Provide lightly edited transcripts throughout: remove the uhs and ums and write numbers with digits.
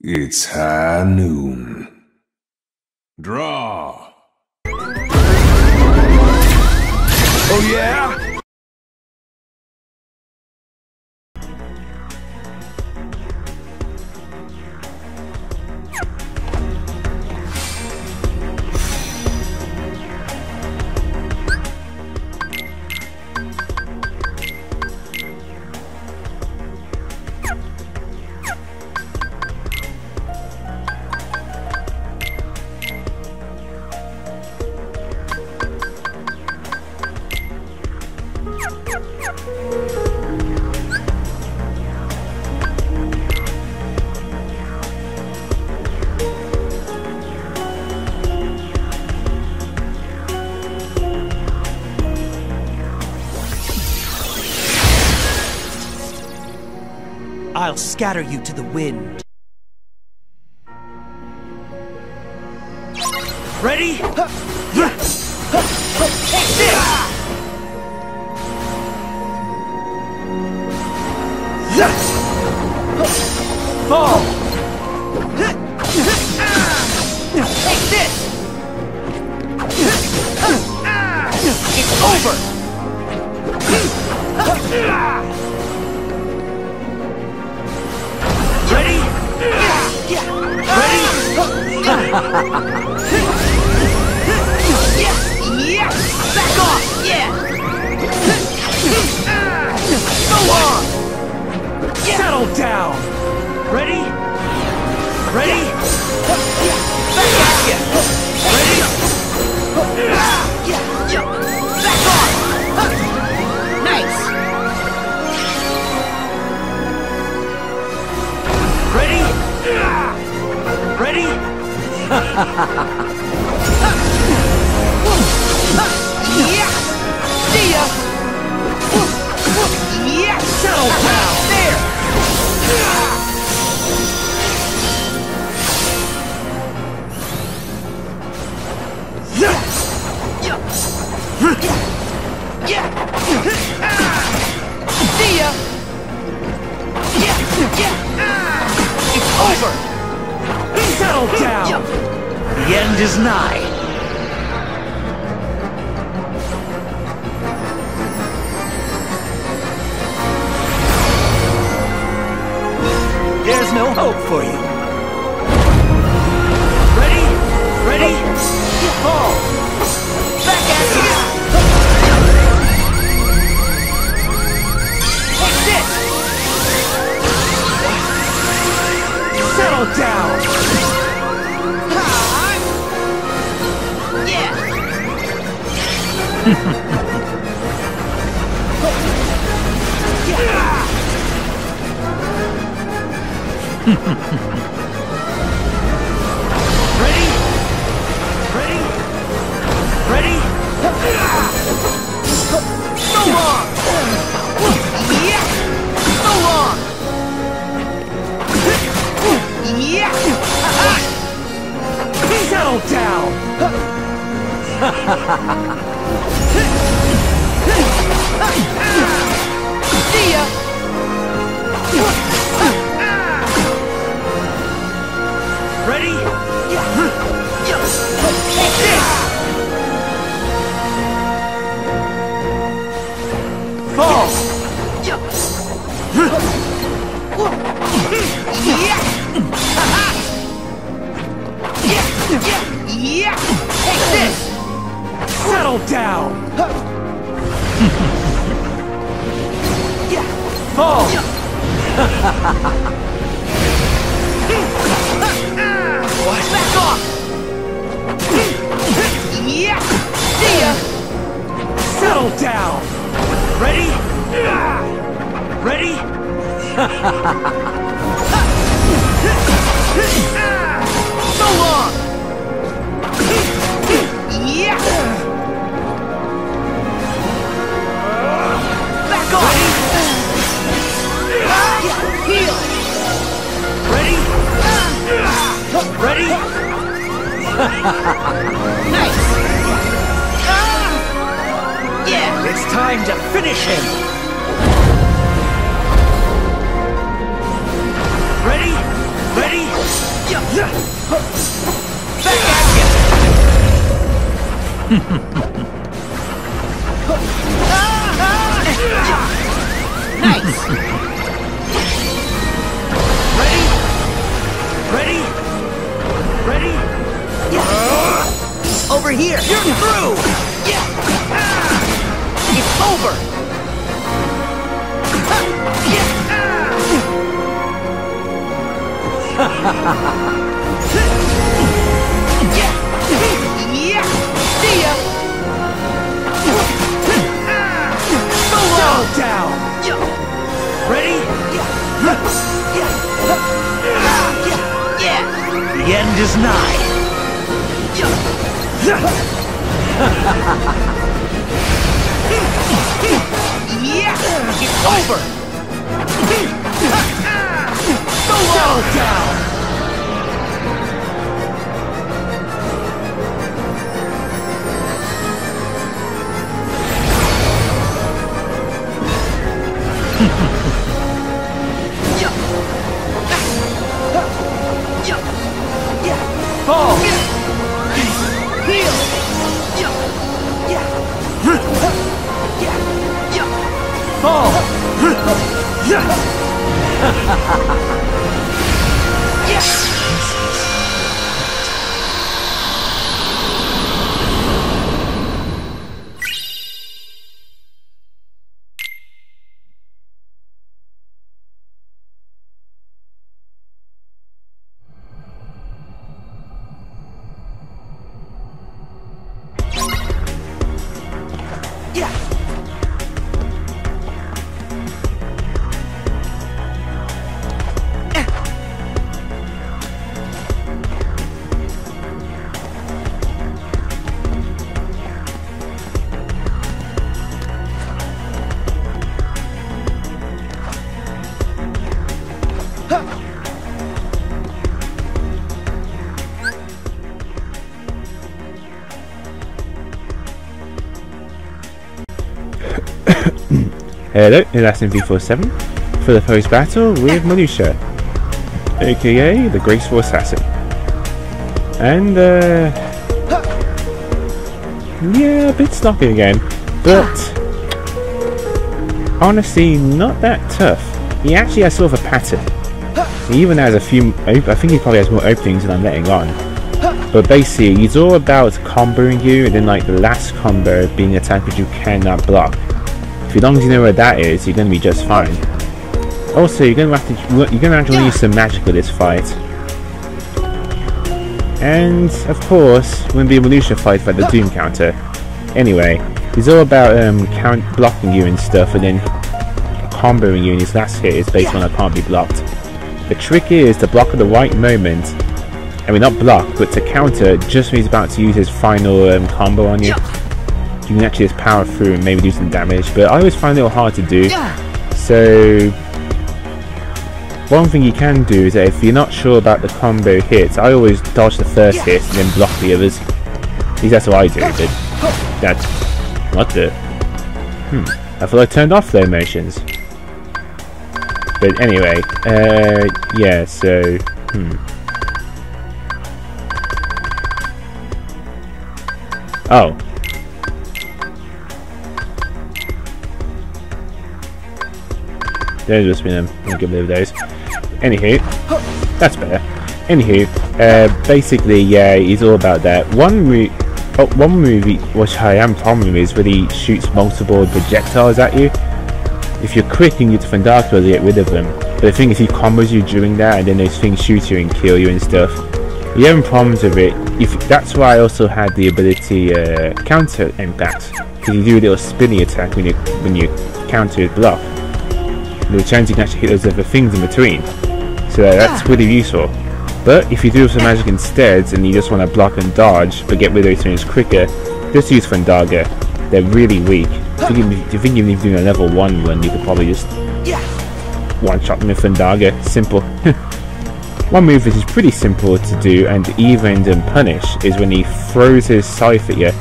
It's high noon. Draw. Oh yeah? I'll scatter you to the wind. Ready? Take this! Fall! Take this! It's over! Ready? Ready? Back off! Yeah! Go on! Settle down! Ready? Ready? Back at ya! Ready? Back off! Nice! Ready? Ready? Yeah! See ya! Yeah! Settle down! There! Yeah! See ya! Yeah! It's over! Settle down! The end is nigh. There's no hope for you. Ready? Ready? Fall! Back at you! Take this! Settle down! Yeah! Ready? Ready? Ready? So long! Yeah! So long! Yeah! Settle down! See ya! Ready? Take this! Fall! Yeah! Take this! Settle down! Fall! What? Back off! Yeah! See ya! Settle down! Ready? Ready? So long! Yeah! Back off! Heal! Ready? Ready? Nice! Yeah! It's time to finish him! Ready? Ready? Nice! Ready? Ready? Ready? Yeah! Over here! You're through! Yeah! It's over! Yeah! Yeah! See ya! Solo down! Ready? Yeah! The end is nigh! Yeah! It's over! Solo down! Fall! Heal! Fall! Hello, Assassin V47 for the post-battle with Marluxia, aka the Graceful Assassin. And yeah, a bit sloppy again, but honestly not that tough. He actually has sort of a pattern. He even has a few, I think he probably has more openings than I'm letting on. But basically, he's all about comboing you, and then like the last combo being an attack which you cannot block. As long as you know where that is, you're going to be just fine. Also, you're going to have to use some magic with this fight. And of course, when the Marluxia fight for the Doom counter. Anyway, he's all about blocking you and stuff, and then comboing you. And his last hit is based on I can't be blocked. The trick is to block at the right moment. I mean, not block, but to counter just when he's about to use his final combo on you. You can actually just power through and maybe do some damage, but I always find it a little hard to do. So one thing you can do is that if you're not sure about the combo hits, I always dodge the first hit and then block the others. At least that's what I do, but that's... what the... I thought I turned off their motions. But anyway, yeah, so... Oh. There's just been a good bit of those. Anywho, that's better. Anywho, basically, yeah, he's all about that. One move, which I am problem with, is when he shoots multiple projectiles at you. If you're quick and you use Thundarka to get rid of them, but the thing is, he combos you during that, and then those things shoot you and kill you and stuff. You're having problems with it. That's why I also had the ability counter impact, because you do a little spinny attack when you counter his block. The chance you can actually hit those other things in between, so that's really useful. But if you do some magic instead and you just want to block and dodge but get rid of those things quicker, just use Thundarka. They're really weak. If you think even if you're doing a level 1 run, you could probably just one shot them with Thundarka. Simple. One move which is pretty simple to do and even punish is when he throws his scythe at you.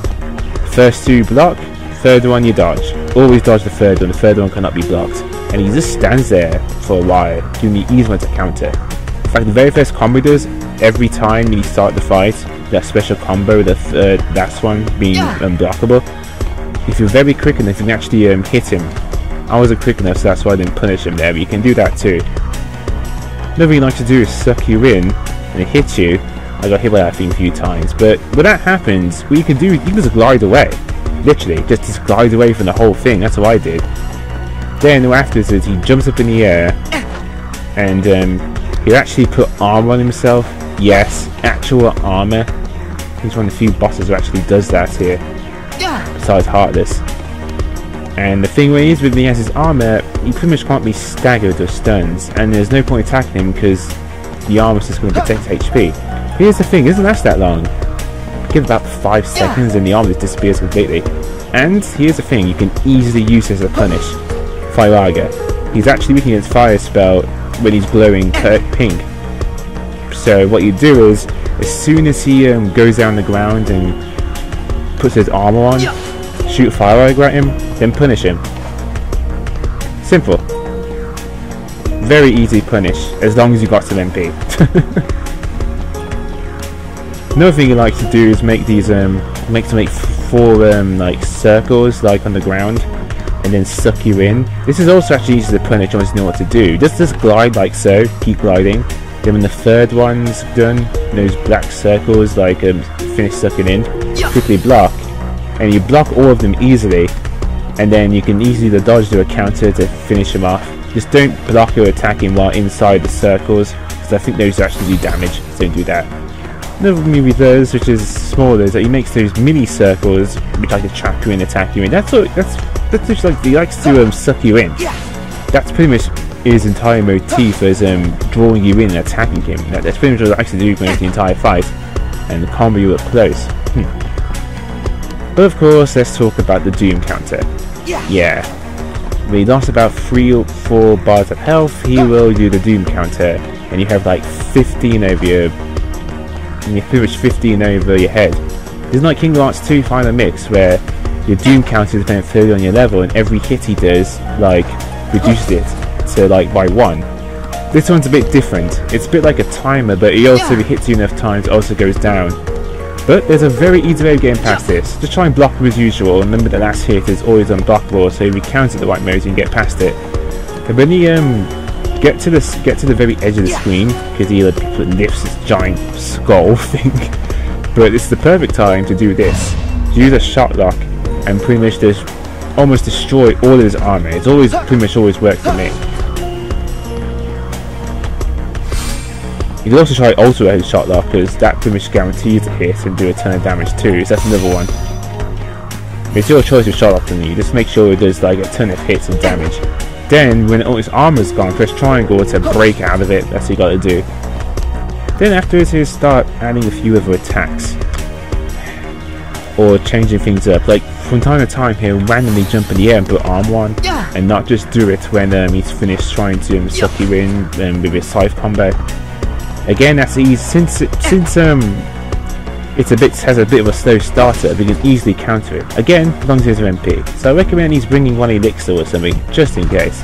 First two block, third one you dodge. Always dodge the third one cannot be blocked. And he just stands there for a while, giving you easy one to counter. In fact, the very first combo he does, every time you start the fight, that special combo, the third last one being unblockable. If you're very quick enough, you can actually hit him. I wasn't quick enough, so that's why I didn't punish him there, but you can do that too. Another thing you like to do is suck you in, and it hits you. I got hit by that thing a few times, but when that happens, what you can do, you can just glide away. Literally, just glide away from the whole thing. That's what I did. Then what happens is he jumps up in the air, and he'll actually put armor on himself. Yes, actual armor. He's one of the few bosses who actually does that here, besides Heartless. And the thing is, when he has his armor, he pretty much can't be staggered or stuns, and there's no point attacking him because the armor's just going to protect HP. But here's the thing, it doesn't last that long. Give about 5 seconds and the armor just disappears completely. And here's the thing, you can easily use this as a punish. Firaga. He's actually weak against fire spell when he's glowing pink. So what you do is, as soon as he goes down the ground and puts his armor on, shoot Firaga at him, then punish him. Simple. Very easy punish, as long as you got some MP. Another thing you like to do is make these make 4 like circles like on the ground, and then suck you in. This is also actually easy to punish once you know what to do. Just glide like so, keep gliding. Then when the third one's done, those black circles like finish sucking in, quickly block, and you block all of them easily, and then you can easily dodge do a counter to finish him off. Just don't block your attacking while inside the circles, because I think those actually do damage, so don't do that. Another movie does, which is smaller, is that he makes those mini circles which like to trap you in, attack you in. That's just like he likes to suck you in. That's pretty much his entire motif, as drawing you in and attacking him. That's pretty much what he likes to do for the entire fight, and combo you up close. But of course, let's talk about the Doom counter. Yeah. When he lost about 3 or 4 bars of health, he will do the Doom counter, and you have like 15 over your, and you're pretty much 15 over your head. It's like Kingdom Hearts 2 Final Mix, where your Doom counter is dependent 30 on your level, and every hit he does, like, reduces it to like by 1. This one's a bit different. It's a bit like a timer, but he also, if it hits you enough times, it also goes down. But there's a very easy way of getting past this. Just try and block him as usual. Remember the last hit is always unblockable, so if you counter the right mode, you can get past it. And when you get to the very edge of the screen, because he lifts this giant skull thing. But it's the perfect time to do this. Use a shot lock and pretty much just almost destroy all of his armor. It's always pretty much always worked for me. You can also try Ultra Headshot Lock, because that pretty much guarantees a hit and do a ton of damage too, so that's another one. It's your choice of shot lock to me, just make sure it does like a ton of hits and damage. Then, when all his armor's gone, press triangle to break out of it, that's what you gotta do. Then afterwards, you start adding a few other attacks. Or changing things up, like from time to time he'll randomly jump in the air and put armor on, and not just do it when he's finished trying to suck you in with his scythe combo. Again, that's easy, since has a bit of a slow starter, we can easily counter it. Again, as long as there's an MP. So I recommend he's bringing one elixir or something, just in case.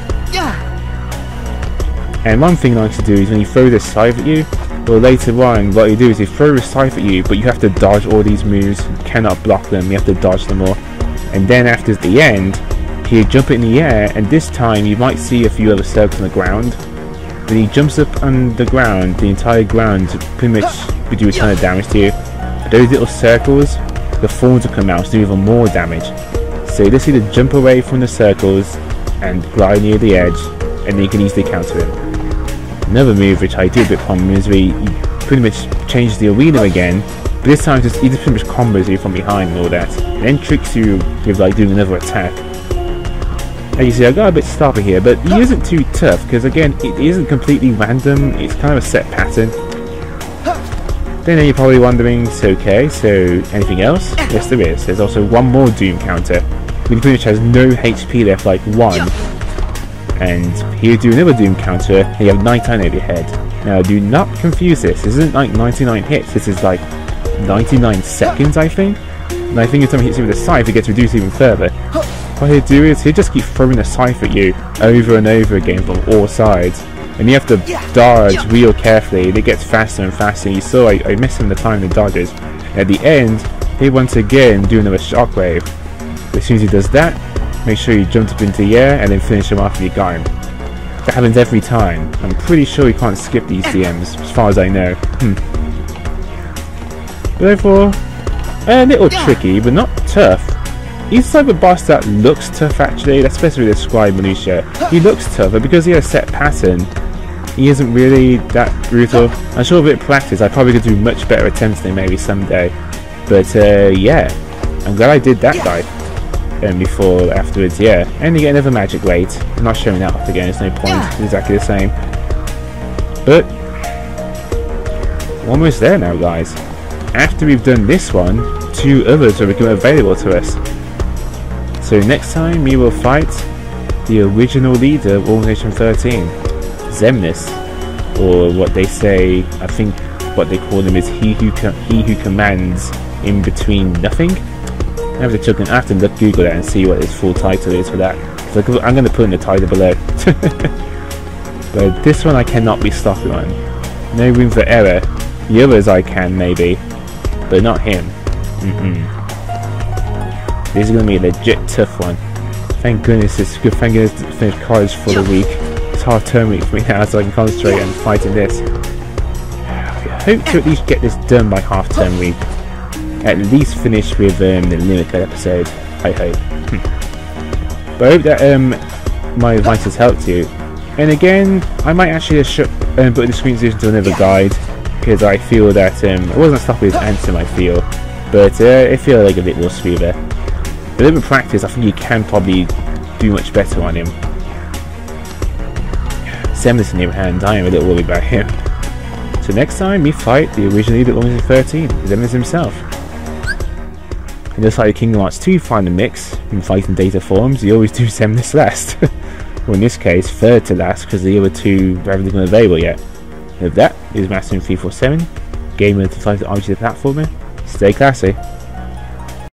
And one thing I like to do is when you throw this scythe at you, or later on, what you do is you throw a scythe at you, but you have to dodge all these moves, you cannot block them, you have to dodge them all. And then after the end, you jump in the air, and this time you might see a few other circles on the ground. When he jumps up on the ground, the entire ground pretty much will do a ton of damage to you. But those little circles, the thorns will come out to do even more damage. So you just need to jump away from the circles and glide near the edge, and then you can easily counter him. Another move which I do a bit problem is where he pretty much changes the arena again, but this time he just pretty much combos you from behind and all that, and then tricks you with like doing another attack. As you see, I got a bit sloppy here, but he isn't too tough, because again, it isn't completely random, it's kind of a set pattern. Then you're probably wondering, okay, so anything else? Yes there is. There's also one more Doom counter. He pretty much has no HP left, like 1. And here you do another Doom counter, and you have 99 over your head. Now do not confuse this, this isn't like 99 hits, this is like 99 seconds I think. And I think if someone hits you with a scythe, it gets reduced even further. What he'll do is he'll just keep throwing a scythe at you over and over again from all sides, and you have to dodge real carefully, and it gets faster and faster. You saw I missed him the time the dodges, At the end, he once again do another shockwave. As soon as he does that, make sure you jump up into the air and then finish him after you got him. That happens every time. I'm pretty sure you can't skip these DMs, as far as I know. Therefore, a little tricky, but not tough. He's the type of boss that looks tough actually. That's best to describe Marluxia. He looks tough, but because he has a set pattern, he isn't really that brutal. I'm sure with a bit of practice, I probably could do much better attempts than maybe someday. But yeah, I'm glad I did that guy. Before, afterwards, yeah. And you get another magic weight. I'm not showing that off again, there's no point. It's exactly the same. But we're almost there now, guys. After we've done this one, 2 others will become available to us. So next time we will fight the original leader of Organization 13, Xemnas, or what they say, I think what they call him is he who commands in between nothing. I have to look Google that and see what his full title is for that. So I'm going to put in the title below. But this one I cannot be stopping on. No room for error. The others I can maybe, but not him. This is going to be a legit tough one. Thank goodness it's good. Thank goodness to finish college for the week. It's half-term week for me now, so I can concentrate on fighting this. I hope to at least get this done by half-term week. At least finish with the limitcut episode, I hope. But I hope that my advice has helped you. And again, I might actually just put the screen to another guide, because I feel that it wasn't stopping his anthem, I feel, but it feels like a bit more smoother. With a little bit of practice, I think you can probably do much better on him. Xemnas in the other hand, I am a little worried about him. So next time we fight the original leader of Organization 13, Xemnas himself. And just like Kingdom Hearts 2 find the mix in fighting data forms, you always do Xemnas last. Or in this case, third to last, because the other 2 haven't become available yet. And with that, this is Master 347, gamer to fight the RPG platformer. Stay classy.